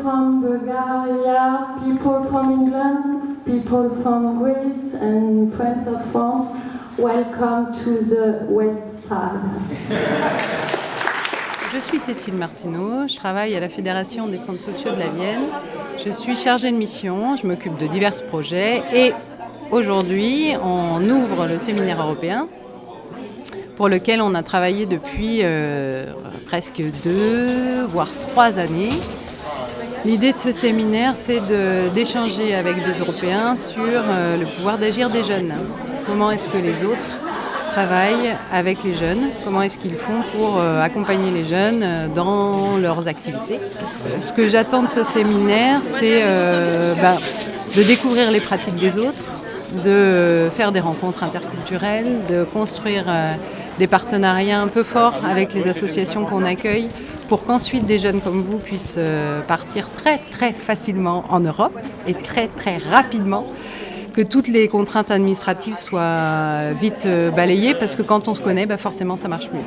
from Bulgaria, people from England, people from Greece and friends of France, welcome to the West Side. Je suis Cécile Martineau, je travaille à la Fédération des centres sociaux de la Vienne. Je suis chargée de mission, je m'occupe de divers projets et aujourd'hui on ouvre le séminaire européen pour lequel on a travaillé depuis presque 2 voire 3 années. L'idée de ce séminaire, c'est d'échanger avec des Européens sur le pouvoir d'agir des jeunes. Comment est-ce que les autres travaillent avec les jeunes, comment est-ce qu'ils font pour accompagner les jeunes dans leurs activités. Ce que j'attends de ce séminaire, c'est de découvrir les pratiques des autres, de faire des rencontres interculturelles, de construire des partenariats un peu forts avec les associations qu'on accueille pour qu'ensuite des jeunes comme vous puissent partir très très facilement en Europe et très très rapidement, que toutes les contraintes administratives soient vite balayées parce que quand on se connaît, forcément ça marche mieux.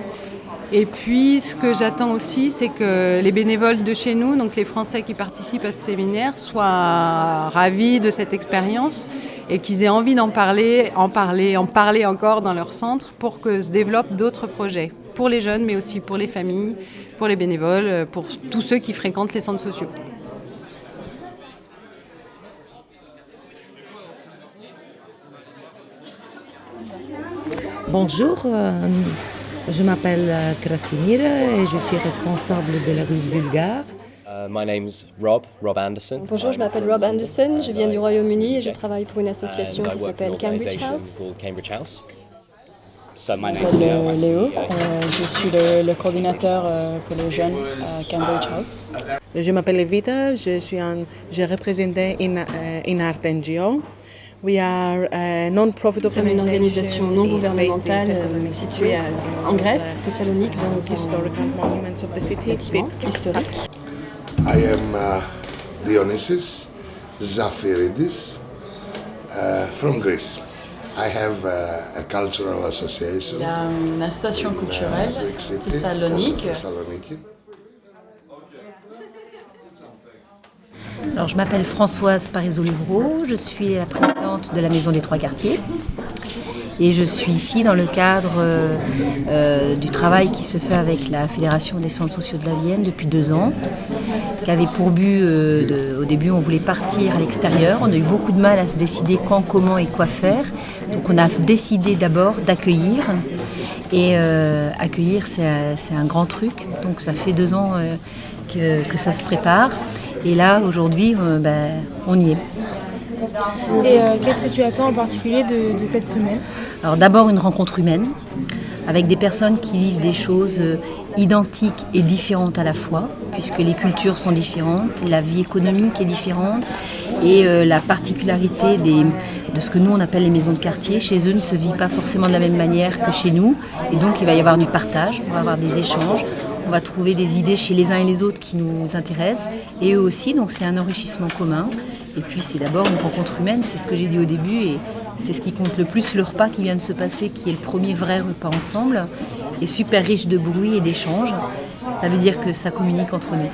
Et puis ce que j'attends aussi, c'est que les bénévoles de chez nous, donc les Français qui participent à ce séminaire, soient ravis de cette expérience et qu'ils aient envie d'en parler, en parler encore dans leur centre pour que se développent d'autres projets pour les jeunes, mais aussi pour les familles, pour les bénévoles, pour tous ceux qui fréquentent les centres sociaux. Bonjour, je m'appelle Krasimir et je suis responsable de la rue bulgare. My name's Rob Anderson. Bonjour, je m'appelle Rob Anderson, je viens du Royaume-Uni et je travaille pour une association qui s'appelle Cambridge House. Je m'appelle Léo, je suis le coordinateur pour les jeunes à Cambridge House. Je m'appelle Evita, je représente une art NGO. We are a non-profit Nous sommes une organisation non gouvernementale située en Grèce, Thessalonique, dans un bâtiment historique. I am Dionysis Zafiridis from Greece. I have a cultural association. Il y a une association culturelle, Thessalonique. Alors, je m'appelle Françoise Parisot-Livreau, je suis la présidente de la Maison des Trois Quartiers et je suis ici dans le cadre du travail qui se fait avec la Fédération des centres sociaux de la Vienne depuis 2 ans, qui avait pour but, au début on voulait partir à l'extérieur, on a eu beaucoup de mal à se décider quand, comment et quoi faire, donc on a décidé d'abord d'accueillir et accueillir c'est un grand truc, donc ça fait 2 ans que ça se prépare. Et là, aujourd'hui, on y est. Et qu'est-ce que tu attends en particulier de cette semaine ? Alors d'abord, une rencontre humaine, avec des personnes qui vivent des choses identiques et différentes à la fois, puisque les cultures sont différentes, la vie économique est différente, et la particularité de ce que nous on appelle les maisons de quartier, chez eux ne se vit pas forcément de la même manière que chez nous, et donc il va y avoir du partage, on va avoir des échanges. On va trouver des idées chez les uns et les autres qui nous intéressent, et eux aussi, donc c'est un enrichissement commun. Et puis c'est d'abord une rencontre humaine, c'est ce que j'ai dit au début, et c'est ce qui compte le plus, le repas qui vient de se passer, qui est le premier vrai repas ensemble, est super riche de bruit et d'échanges. Ça veut dire que ça communique entre nous.